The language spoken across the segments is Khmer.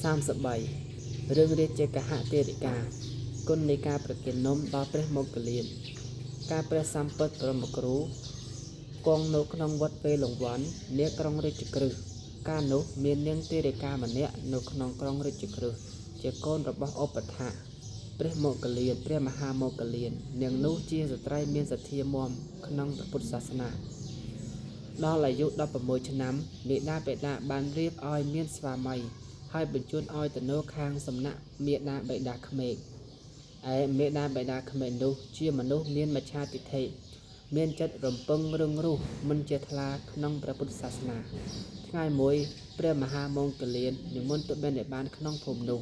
33រឿងរាជកហទេរិកាគុណនៃការប្រគេននំដល់ព្រះមង្គលានការព្រះសម្ពុទ្ធបរមគ្រូគង់នៅក្នុងវត្តវេលង្វាន់នាក្រុងរាជក្រឹសកាលនោះមាននាងទេរិកាម្នាក់នៅក្នុងក្រុងរាជក្រឹសជាកូនរបស់ឧបថាព្រះមង្គលានព្រះមហាមង្គលាននាងនោះជាស្ត្រីមានសទ្ធាមាំក្នុងព្រះពុទ្ធសាសនាដល់អាយុ16ឆ្នាំមេដាបេដាបានរៀបឲ្យមានស្វាមីហើយបញ្ជូនឲ្យទៅនៅខាងសំណាក់មេដាបេដាក្មេកឯមេដាបេដាក្មេកនោះជាមនុស្សមានមច្ឆាទិដ្ឋិមានចិត្តរំពឹងរឹងរូសមិនជាថ្លាក្នុងព្រះពុទ្ធសាសនាថ្ងៃមួយព្រះមហាមង្គលាននិមន្តទៅបិណ្ឌបាតក្នុងភូមិនោះ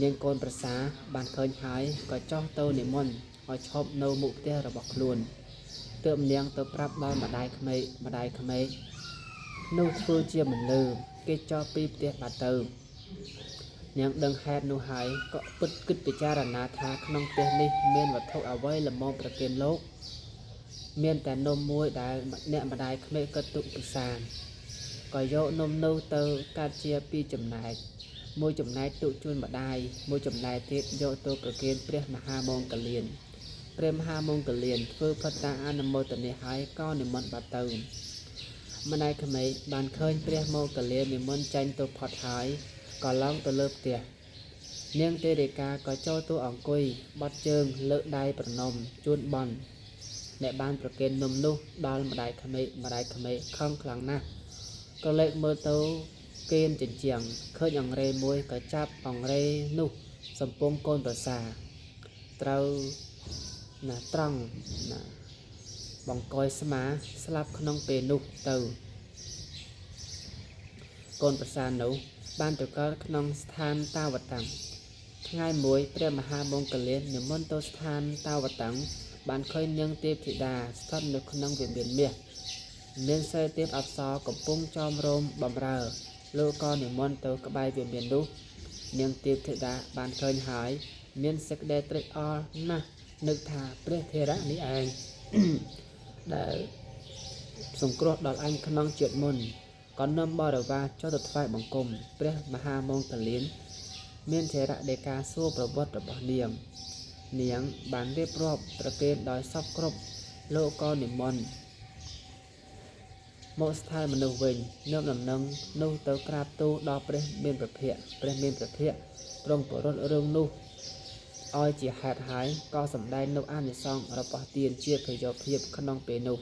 នាងកូនប្រសាបានឃើញហើយក៏ចុះទៅនិមន្តឲ្យឈប់នៅមុខផ្ទះរបស់ខ្លួនទើបនាងទៅប្រាប់ដល់ម្ដាយក្មេកនោះធ្វើជាមិនលឺគេចោលពីផ្ទះបាត់ទៅនាងដឹងហេតុនោះហើយក៏ពិតគិតពិចារណាថាក្នុងផ្ទះនេះមានវត្ថុអ្វីល្មមប្រគេនលោកមានតែនំមួយដែលអ្នកម្ដាយក្មេកក៏ទុកពិសាក៏យកនំនោះទៅកាត់ជាពីរចំណែកមួយចំណែកទុកជូនម្ដាយមួយចំណែកទៀតយកទៅប្រគេនព្រះមហាមង្គលានព្រះមហាមង្គលានធ្វើផត្តាអនុមោទនាហើយក៏និមន្តបាត់ទៅម្ដាយក្មេកបានឃើញព្រះមង្គលាននិមន្តចេញទៅផុតហើយក៏ឡើងទៅលើផ្ទះនាងទេរិកាក៏ចូលទៅអង្គុយបត់ជើងលើកដៃប្រណម្យជូនបន់អ្នកបានប្រគេននំនោះដល់ម្ដាយក្មេកខឹងខ្លាំងណាស់ក៏លេចមើលទៅកេនចិញ្ចៀងឃើញអង្រែមួយក៏ចាប់អង្រែនោះសំពងកូនប្រសាត្រូវណាត្រង់ណាបង្កយស្មាស្លាប់ក្នុងពេលនោះទៅកូនប្រសានោះបានទៅកើតក្នុងស្ថានតាវតាំងថ្ងៃមួយព្រះមហាមង្គលាននិមន្តទៅស្ថានតាវតាំងបានឃើញនាងទេពធីតាស្ថិតនៅក្នុងវិមានមាសមានសេទេពអប្សរកំពុងចោមរោមបំរើលោកក៏និមន្តទៅក្បែរវិមាននោះនាងទេពធីតាបានឃើញហើយមានសេចក្តីត្រេកអរណាស់នឹកថាព្រះធេរៈនេះឯងដែលសង្គ្រោះដល់អញក្នុងជាតិមុនក៏នាំបរិវារចុះទៅថ្វាយបង្គំព្រះមហាមង្គលានមានធេរៈដីកាសួរប្រវត្តិរបស់នាងបានរៀបរាប់ប្រគេនដោយសពគ្រប់លោកក៏និមន្តមកស្ថានមនុស្សវិញនាំដំណឹងនោះទៅក្រាបទូលដល់ព្រះមានព្រះភ័ក្ត្រទ្រង់ពរត់រឿងនោះឲ្យជាហេតុហើយក៏សម្ដែងនៅអានិសង្សរបស់ទានជាប្រយោជន៍ភាពក្នុងពេលនោះ